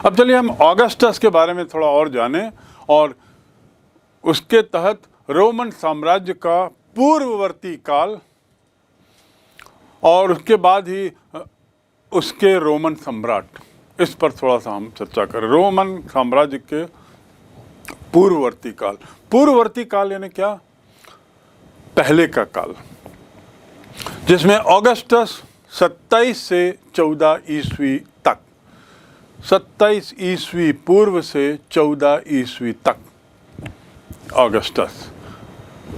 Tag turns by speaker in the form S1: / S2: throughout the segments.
S1: अब चलिए हम ऑगस्टस के बारे में थोड़ा और जानें और उसके तहत रोमन साम्राज्य का पूर्ववर्ती काल और उसके बाद ही उसके रोमन सम्राट, इस पर थोड़ा सा हम चर्चा करें। रोमन साम्राज्य के पूर्ववर्ती काल। पूर्ववर्ती काल यानी क्या? पहले का काल, जिसमें ऑगस्टस 27 से 14 ईस्वी तक, 27 ईस्वी पूर्व से 14 ईस्वी तक ऑगस्टस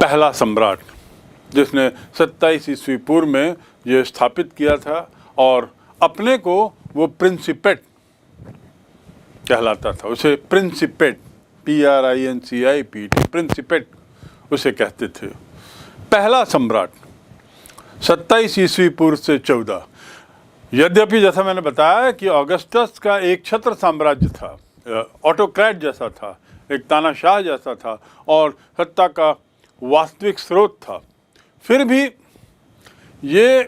S1: पहला सम्राट, जिसने 27 ईस्वी पूर्व में ये स्थापित किया था और अपने को वो प्रिंसिपेट कहलाता था। उसे प्रिंसिपेट, PRINCIPET, प्रिंसिपेट उसे कहते थे। पहला सम्राट 27 ईस्वी पूर्व से 14। यद्यपि जैसा मैंने बताया कि ऑगस्टस का एक छत्र साम्राज्य था, ऑटोक्रेट जैसा था, एक तानाशाह जैसा था और सत्ता का वास्तविक स्रोत था, फिर भी ये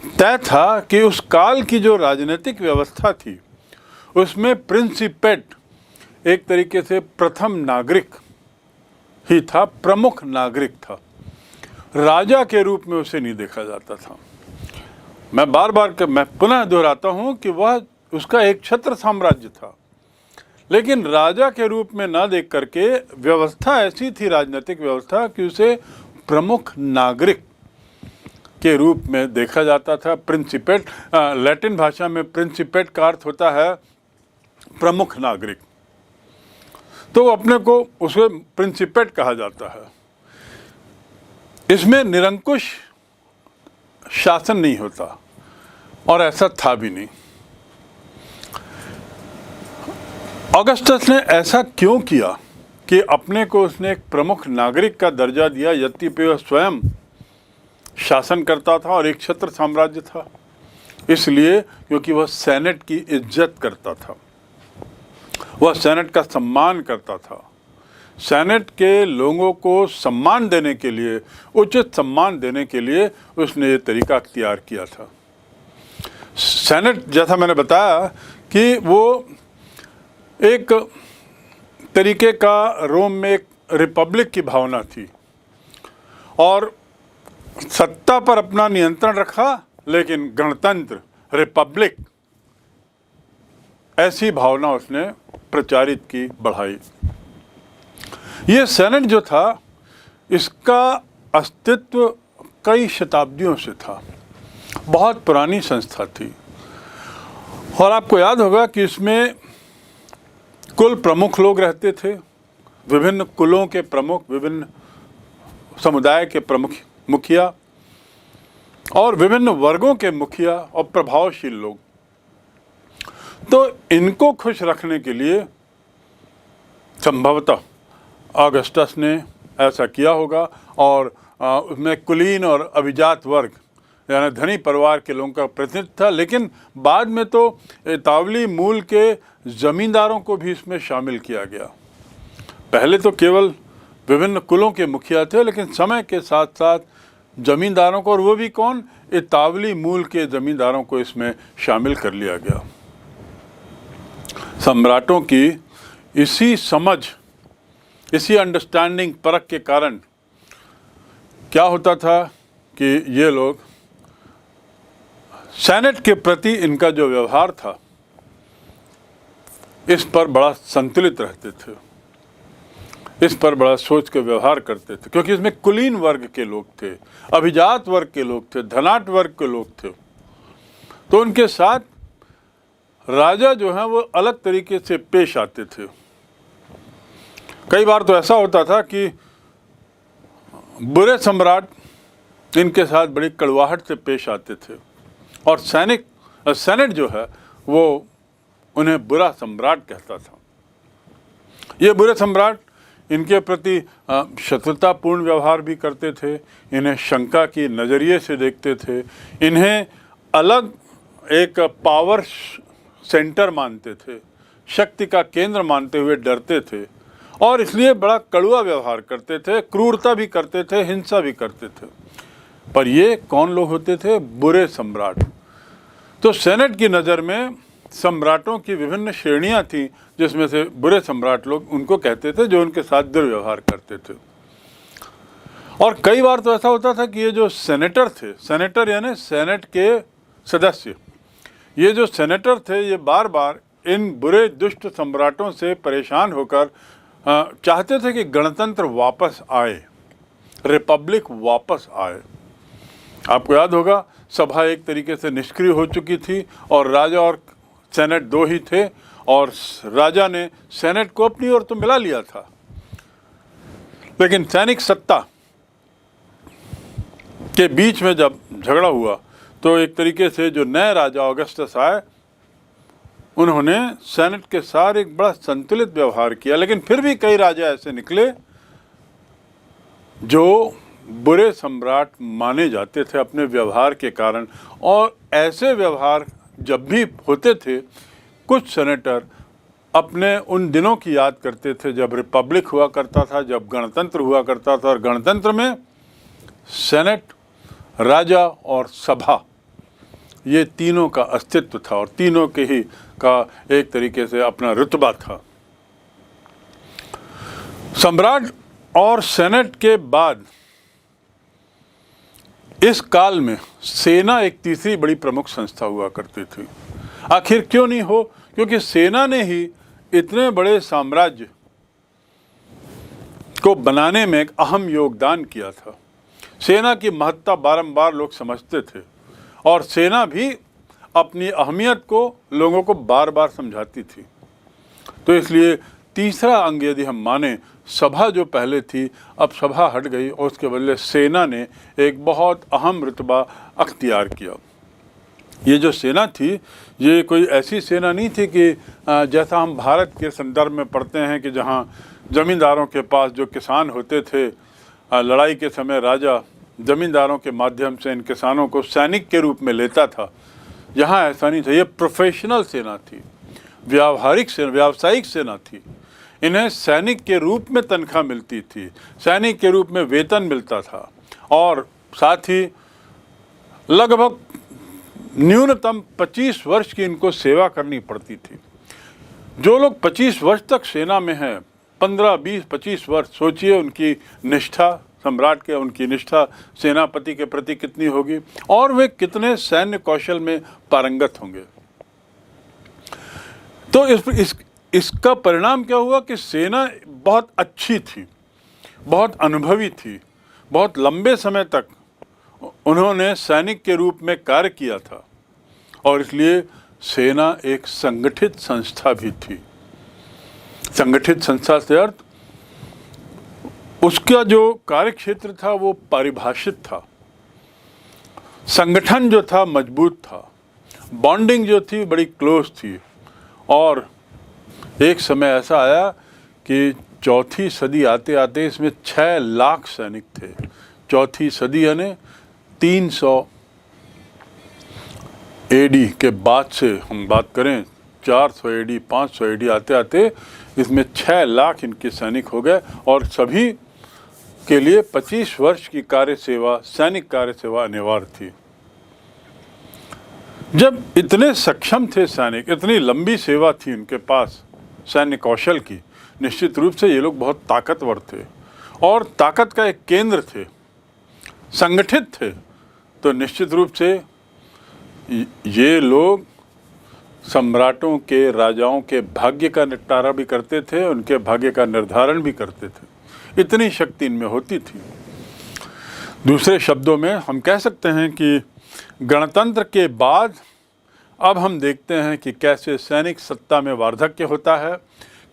S1: तय था कि उस काल की जो राजनीतिक व्यवस्था थी उसमें प्रिंसिपेट एक तरीके से प्रथम नागरिक ही था, प्रमुख नागरिक था। राजा के रूप में उसे नहीं देखा जाता था। मैं पुनः दोहराता हूं कि वह उसका एक छत्र साम्राज्य था, लेकिन राजा के रूप में ना देख करके व्यवस्था ऐसी थी, राजनीतिक व्यवस्था, कि उसे प्रमुख नागरिक के रूप में देखा जाता था। प्रिंसिपेट, लैटिन भाषा में प्रिंसिपेट का अर्थ होता है प्रमुख नागरिक, तो अपने को उसे प्रिंसिपेट कहा जाता है। इसमें निरंकुश शासन नहीं होता और ऐसा था भी नहीं। ऑगस्टस ने ऐसा क्यों किया कि अपने को उसने एक प्रमुख नागरिक का दर्जा दिया, यद्यपि वह स्वयं शासन करता था और एक छत्र साम्राज्य था? इसलिए क्योंकि वह सेनेट की इज्जत करता था, वह सेनेट का सम्मान करता था। सेनेट के लोगों को सम्मान देने के लिए, उचित सम्मान देने के लिए उसने ये तरीका अख्तियार किया था। सेनेट, जैसा मैंने बताया कि वो एक तरीके का रोम में एक रिपब्लिक की भावना थी और सत्ता पर अपना नियंत्रण रखा, लेकिन गणतंत्र, रिपब्लिक, ऐसी भावना उसने प्रचारित की, बढ़ाई। ये सेनेट जो था, इसका अस्तित्व कई शताब्दियों से था, बहुत पुरानी संस्था थी और आपको याद होगा कि इसमें कुल प्रमुख लोग रहते थे, विभिन्न कुलों के प्रमुख, विभिन्न समुदाय के प्रमुख, मुखिया और विभिन्न वर्गों के मुखिया और प्रभावशील लोग। तो इनको खुश रखने के लिए संभवतः ऑगस्टस ने ऐसा किया होगा और उसमें कुलीन और अभिजात वर्ग यानी धनी परिवार के लोगों का प्रतिनिधित्व था, लेकिन बाद में तो इतावली मूल के ज़मींदारों को भी इसमें शामिल किया गया। पहले तो केवल विभिन्न कुलों के मुखिया थे, लेकिन समय के साथ साथ ज़मींदारों को, और वो भी कौन, इतावली मूल के ज़मींदारों को इसमें शामिल कर लिया गया। सम्राटों की इसी समझ, इसी अंडरस्टैंडिंग, परख के कारण क्या होता था कि ये लोग सेनेट के प्रति इनका जो व्यवहार था इस पर बड़ा संतुलित रहते थे, इस पर बड़ा सोच के व्यवहार करते थे, क्योंकि इसमें कुलीन वर्ग के लोग थे, अभिजात वर्ग के लोग थे, धनाढ्य वर्ग के लोग थे। तो उनके साथ राजा जो है वो अलग तरीके से पेश आते थे। कई बार तो ऐसा होता था कि बुरे सम्राट इनके साथ बड़ी कड़वाहट से पेश आते थे और सेनेट जो है वो उन्हें बुरा सम्राट कहता था। ये बुरे सम्राट इनके प्रति शत्रुतापूर्ण व्यवहार भी करते थे, इन्हें शंका की नज़रिए से देखते थे, इन्हें अलग एक पावर सेंटर मानते थे, शक्ति का केंद्र मानते हुए डरते थे और इसलिए बड़ा कड़वा व्यवहार करते थे, क्रूरता भी करते थे, हिंसा भी करते थे। पर ये कौन लोग होते थे? बुरे सम्राट। तो सेनेट की नज़र में सम्राटों की विभिन्न श्रेणियां थीं, जिसमें से बुरे सम्राट लोग उनको कहते थे जो उनके साथ दुर्व्यवहार करते थे। और कई बार तो ऐसा होता था कि ये जो सेनेटर थे, सेनेटर यानी सेनेट के सदस्य, ये जो सेनेटर थे ये बार बार इन बुरे दुष्ट सम्राटों से परेशान होकर चाहते थे कि गणतंत्र वापस आए, रिपब्लिक वापस आए। आपको याद होगा सभा एक तरीके से निष्क्रिय हो चुकी थी और राजा और सेनेट दो ही थे, और राजा ने सेनेट को अपनी ओर तो मिला लिया था, लेकिन सैनिक सत्ता के बीच में जब झगड़ा हुआ तो एक तरीके से जो नए राजा ऑगस्टस आए उन्होंने सेनेट के साथ एक बड़ा संतुलित व्यवहार किया। लेकिन फिर भी कई राजा ऐसे निकले जो बुरे सम्राट माने जाते थे अपने व्यवहार के कारण, और ऐसे व्यवहार जब भी होते थे कुछ सेनेटर अपने उन दिनों की याद करते थे जब रिपब्लिक हुआ करता था, जब गणतंत्र हुआ करता था, और गणतंत्र में सेनेट, राजा और सभा ये तीनों का अस्तित्व था और तीनों के ही का एक तरीके से अपना रुतबा था। सम्राट और सेनेट के बाद इस काल में सेना एक तीसरी बड़ी प्रमुख संस्था हुआ करती थी। आखिर क्यों नहीं हो? क्योंकि सेना ने ही इतने बड़े साम्राज्य को बनाने में एक अहम योगदान किया था। सेना की महत्ता बारंबार लोग समझते थे और सेना भी अपनी अहमियत को लोगों को बार बार समझाती थी। तो इसलिए तीसरा अंग यदि हम माने, सभा जो पहले थी अब सभा हट गई और उसके बदले सेना ने एक बहुत अहम रुतबा अख्तियार किया। ये जो सेना थी ये कोई ऐसी सेना नहीं थी कि जैसा हम भारत के संदर्भ में पढ़ते हैं कि जहाँ जमींदारों के पास जो किसान होते थे, लड़ाई के समय राजा जमींदारों के माध्यम से इन किसानों को सैनिक के रूप में लेता था। यहाँ ऐसा नहीं था। ये प्रोफेशनल सेना थी, व्यावहारिक सेना, व्यावसायिक सेना थी। इन्हें सैनिक के रूप में तनख्वाह मिलती थी, सैनिक के रूप में वेतन मिलता था, और साथ ही लगभग न्यूनतम 25 वर्ष की इनको सेवा करनी पड़ती थी। जो लोग 25 वर्ष तक सेना में हैं, 15, 20, 25 वर्ष, सोचिए उनकी निष्ठा सम्राट के, उनकी निष्ठा सेनापति के प्रति कितनी होगी और वे कितने सैन्य कौशल में पारंगत होंगे। तो इसका परिणाम क्या हुआ कि सेना बहुत अच्छी थी, बहुत अनुभवी थी, बहुत लंबे समय तक उन्होंने सैनिक के रूप में कार्य किया था, और इसलिए सेना एक संगठित संस्था भी थी। संगठित संस्था से अर्थ उसका जो कार्य क्षेत्र था वो परिभाषित था, संगठन जो था मजबूत था, बॉन्डिंग जो थी बड़ी क्लोज थी। और एक समय ऐसा आया कि चौथी सदी आते आते इसमें 6 लाख सैनिक थे। चौथी सदी यानी 300 एडी के बाद से हम बात करें, 400 एडी, 500 एडी आते आते इसमें 6 लाख इनके सैनिक हो गए, और सभी के लिए 25 वर्ष की कार्य सेवा, सैनिक कार्य सेवा अनिवार्य थी। जब इतने सक्षम थे सैनिक, इतनी लंबी सेवा थी उनके पास सैन्य कौशल की, निश्चित रूप से ये लोग बहुत ताकतवर थे और ताकत का एक केंद्र थे, संगठित थे। तो निश्चित रूप से ये लोग सम्राटों के, राजाओं के भाग्य का निपटारा भी करते थे, उनके भाग्य का निर्धारण भी करते थे। इतनी शक्ति इनमें होती थी। दूसरे शब्दों में हम कह सकते हैं कि गणतंत्र के बाद अब हम देखते हैं कि कैसे सैनिक सत्ता में वार्धक्य होता है,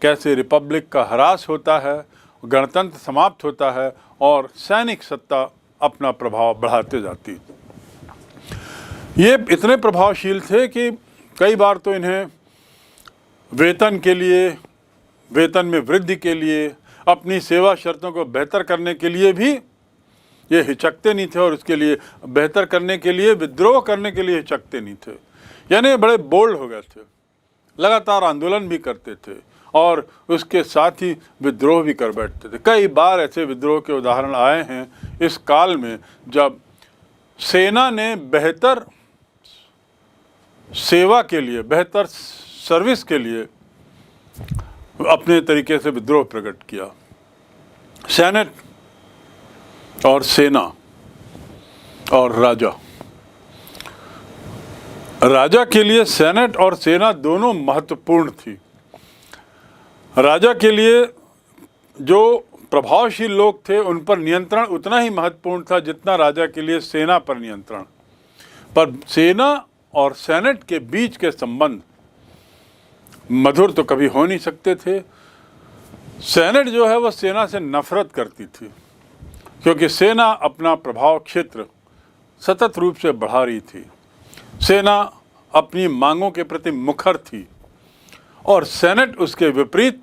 S1: कैसे रिपब्लिक का ह्रास होता है, गणतंत्र समाप्त होता है और सैनिक सत्ता अपना प्रभाव बढ़ाते जाती। ये इतने प्रभावशील थे कि कई बार तो इन्हें वेतन के लिए, वेतन में वृद्धि के लिए, अपनी सेवा शर्तों को बेहतर करने के लिए भी ये हिचकते नहीं थे, और उसके लिए बेहतर करने के लिए, विद्रोह करने के लिए हिचकते नहीं थे। यानी बड़े बोल्ड हो गए थे, लगातार आंदोलन भी करते थे और उसके साथ ही विद्रोह भी कर बैठते थे। कई बार ऐसे विद्रोह के उदाहरण आए हैं इस काल में जब सेना ने बेहतर सेवा के लिए, बेहतर सर्विस के लिए अपने तरीके से विद्रोह प्रकट किया। सेनेट और सेना और राजा, राजा के लिए सेनेट और सेना दोनों महत्वपूर्ण थी। राजा के लिए जो प्रभावशील लोग थे उन पर नियंत्रण उतना ही महत्वपूर्ण था जितना राजा के लिए सेना पर नियंत्रण। पर सेना और सेनेट के बीच के संबंध मधुर तो कभी हो नहीं सकते थे। सेनेट जो है वह सेना से नफरत करती थी, क्योंकि सेना अपना प्रभाव क्षेत्र सतत रूप से बढ़ा रही थी। सेना अपनी मांगों के प्रति मुखर थी और सेनेट उसके विपरीत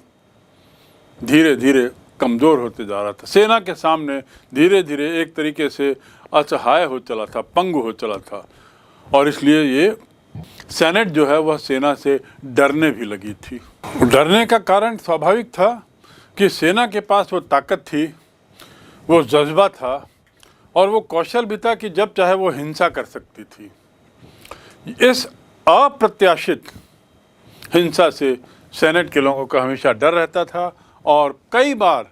S1: धीरे धीरे कमज़ोर होते जा रहा था। सेना के सामने धीरे धीरे एक तरीके से असहाय हो चला था, पंगु हो चला था, और इसलिए ये सेनेट जो है वह सेना से डरने भी लगी थी। डरने का कारण स्वाभाविक था कि सेना के पास वो ताकत थी, वो जज्बा था और वो कौशल भी था कि जब चाहे वो हिंसा कर सकती थी। इस अप्रत्याशित हिंसा से सेनेट के लोगों को हमेशा डर रहता था और कई बार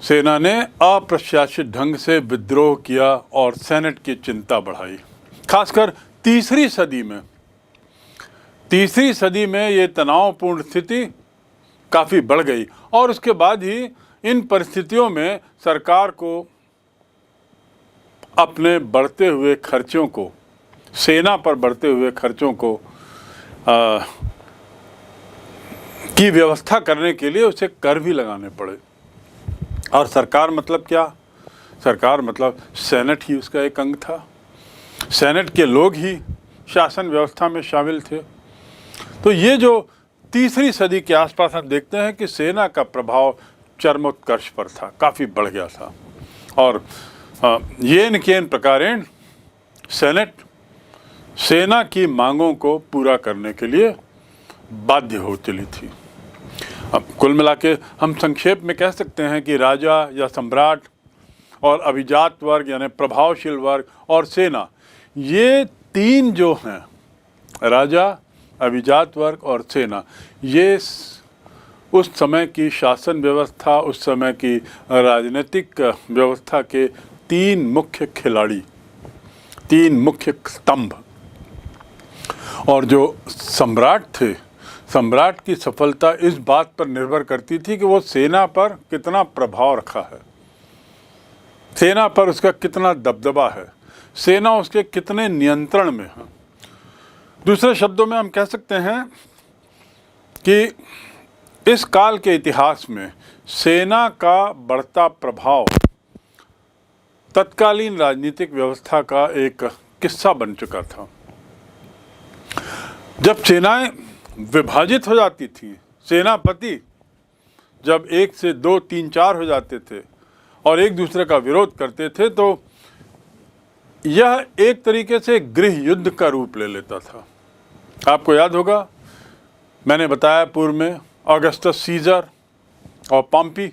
S1: सेना ने अप्रत्याशित ढंग से विद्रोह किया और सेनेट की चिंता बढ़ाई। खासकर तीसरी सदी में ये तनावपूर्ण स्थिति काफ़ी बढ़ गई और उसके बाद ही इन परिस्थितियों में सरकार को अपने बढ़ते हुए खर्चों को, सेना पर बढ़ते हुए खर्चों को की व्यवस्था करने के लिए उसे कर भी लगाने पड़े। और सरकार मतलब क्या? सरकार मतलब सेनेट ही उसका एक अंग था। सेनेट के लोग ही शासन व्यवस्था में शामिल थे। तो ये जो तीसरी सदी के आसपास हम देखते हैं कि सेना का प्रभाव चरमोत्कर्ष पर था, काफ़ी बढ़ गया था और येन केन प्रकारेण सेनेट सेना की मांगों को पूरा करने के लिए बाध्य हो चली थी। अब कुल मिला के हम संक्षेप में कह सकते हैं कि राजा या सम्राट और अभिजात वर्ग यानी प्रभावशील वर्ग और सेना, ये तीन जो हैं, राजा, अभिजात वर्ग और सेना, ये उस समय की शासन व्यवस्था, उस समय की राजनीतिक व्यवस्था के तीन मुख्य खिलाड़ी, तीन मुख्य स्तंभ। और जो सम्राट थे, सम्राट की सफलता इस बात पर निर्भर करती थी कि वो सेना पर कितना प्रभाव रखा है, सेना पर उसका कितना दबदबा है, सेना उसके कितने नियंत्रण में है। दूसरे शब्दों में हम कह सकते हैं कि इस काल के इतिहास में सेना का बढ़ता प्रभाव तत्कालीन राजनीतिक व्यवस्था का एक किस्सा बन चुका था। जब सेनाएं विभाजित हो जाती थी, सेनापति जब 1 से 2, 3, 4 हो जाते थे और एक दूसरे का विरोध करते थे, तो यह एक तरीके से गृह युद्ध का रूप ले लेता था। आपको याद होगा, मैंने बताया पूर्व में, ऑगस्टस सीजर और पॉम्पी,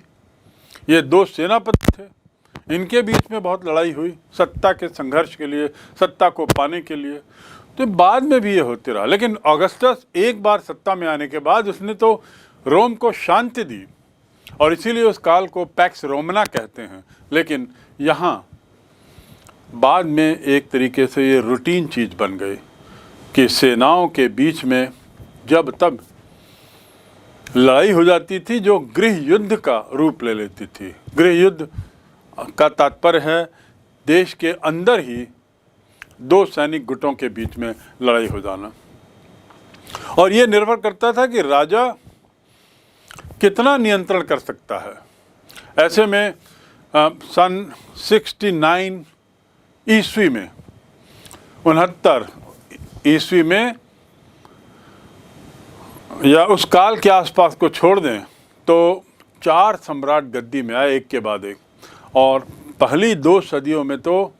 S1: ये 2 सेनापति थे। इनके बीच में बहुत लड़ाई हुई सत्ता के संघर्ष के लिए, सत्ता को पाने के लिए। तो बाद में भी ये होते रहा, लेकिन ऑगस्टस एक बार सत्ता में आने के बाद उसने तो रोम को शांति दी और इसीलिए उस काल को पैक्स रोमना कहते हैं। लेकिन यहाँ बाद में एक तरीके से ये रूटीन चीज़ बन गई कि सेनाओं के बीच में जब तब लड़ाई हो जाती थी जो गृह युद्ध का रूप ले लेती थी। गृह युद्ध का तात्पर्य है देश के अंदर ही 2 सैनिक गुटों के बीच में लड़ाई हो जाना, और ये निर्भर करता था कि राजा कितना नियंत्रण कर सकता है। ऐसे में सन 69 ईस्वी में, 69 ईस्वी में या उस काल के आसपास को छोड़ दें तो 4 सम्राट गद्दी में आए एक के बाद एक, और पहली 2 सदियों में तो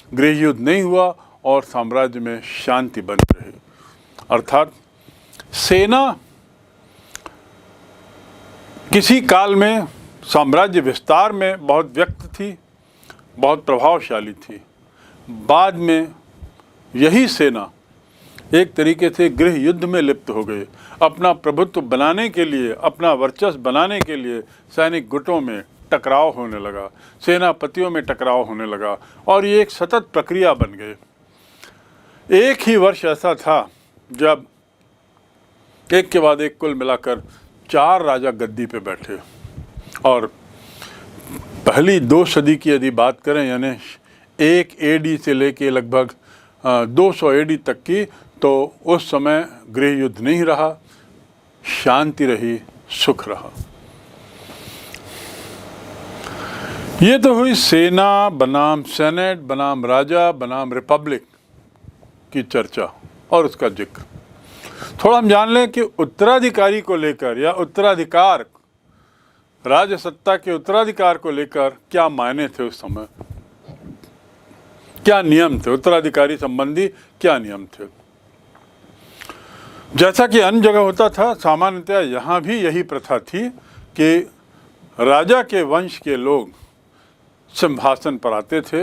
S1: गृह युद्ध नहीं हुआ और साम्राज्य में शांति बनी रही। अर्थात सेना किसी काल में साम्राज्य विस्तार में बहुत व्यक्त थी, बहुत प्रभावशाली थी। बाद में यही सेना एक तरीके से गृह युद्ध में लिप्त हो गए। अपना प्रभुत्व बनाने के लिए, अपना वर्चस्व बनाने के लिए सैनिक गुटों में टकराव होने लगा, सेनापतियों में टकराव होने लगा और ये एक सतत प्रक्रिया बन गई। एक ही वर्ष ऐसा था जब एक के बाद एक कुल मिलाकर 4 राजा गद्दी पे बैठे और पहली 2 सदी की यदि बात करें, यानी 1 AD से लेके लगभग 200 AD तक की, तो उस समय गृह युद्ध नहीं रहा, शांति रही, सुख रहा। ये तो हुई सेना बनाम सेनेट बनाम राजा बनाम रिपब्लिक की चर्चा और उसका जिक्र। थोड़ा हम जान लें कि उत्तराधिकारी को लेकर या उत्तराधिकार, राज सत्ता के उत्तराधिकार को लेकर क्या मायने थे उस समय, क्या नियम थे, उत्तराधिकारी संबंधी क्या नियम थे। जैसा कि अन्य जगह होता था, सामान्यतः यहाँ भी यही प्रथा थी कि राजा के वंश के लोग सिंहासन पर आते थे,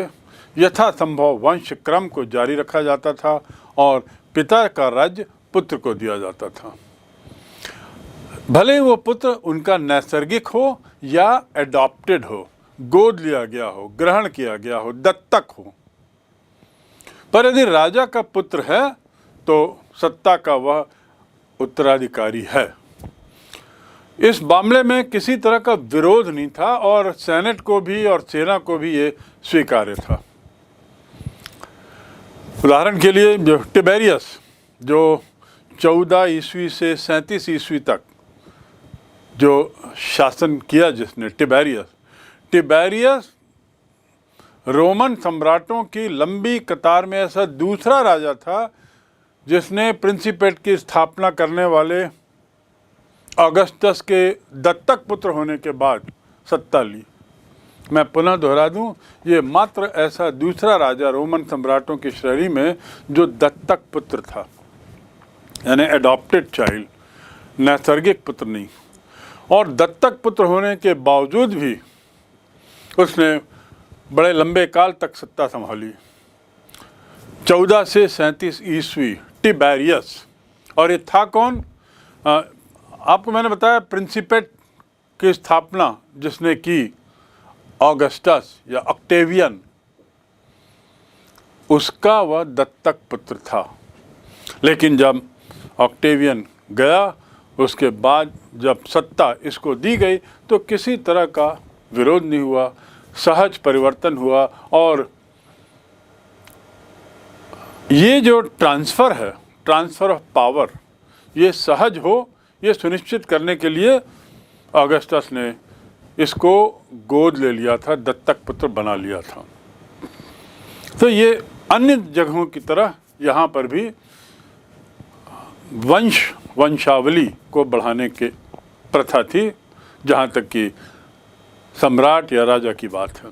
S1: यथासंभव वंश क्रम को जारी रखा जाता था और पिता का राज्य पुत्र को दिया जाता था, भले ही वो पुत्र उनका नैसर्गिक हो या एडॉप्टेड हो, गोद लिया गया हो, ग्रहण किया गया हो, दत्तक हो। पर यदि राजा का पुत्र है तो सत्ता का वह उत्तराधिकारी है। इस मामले में किसी तरह का विरोध नहीं था और सेनेट को भी और सेना को भी ये स्वीकार्य था। उदाहरण के लिए जो टिबेरियस, जो 14 ईस्वी से 37 ईस्वी तक जो शासन किया जिसने, टिबेरियस रोमन सम्राटों की लंबी कतार में ऐसा दूसरा राजा था जिसने प्रिंसिपेट की स्थापना करने वाले ऑगस्टस के दत्तक पुत्र होने के बाद सत्ता ली। मैं पुनः दोहरा दूं, ये मात्र ऐसा दूसरा राजा रोमन सम्राटों की श्रेणी में जो दत्तक पुत्र था, यानी एडॉप्टेड चाइल्ड, नैसर्गिक पुत्र नहीं। और दत्तक पुत्र होने के बावजूद भी उसने बड़े लंबे काल तक सत्ता संभाली। 14 से 37 ईस्वी टिबेरियस। और ये था कौन? आपको मैंने बताया प्रिंसिपेट की स्थापना जिसने की, ऑगस्टस या ऑक्टेवियन, उसका वह दत्तक पुत्र था। लेकिन जब ऑक्टेवियन गया, उसके बाद जब सत्ता इसको दी गई तो किसी तरह का विरोध नहीं हुआ, सहज परिवर्तन हुआ। और ये जो ट्रांसफ़र है, ट्रांसफ़र ऑफ पावर, ये सहज हो, ये सुनिश्चित करने के लिए ऑगस्टस ने इसको गोद ले लिया था, दत्तक पुत्र बना लिया था। तो ये अन्य जगहों की तरह यहाँ पर भी वंशावली को बढ़ाने के प्रथा थी, जहाँ तक कि सम्राट या राजा की बात है।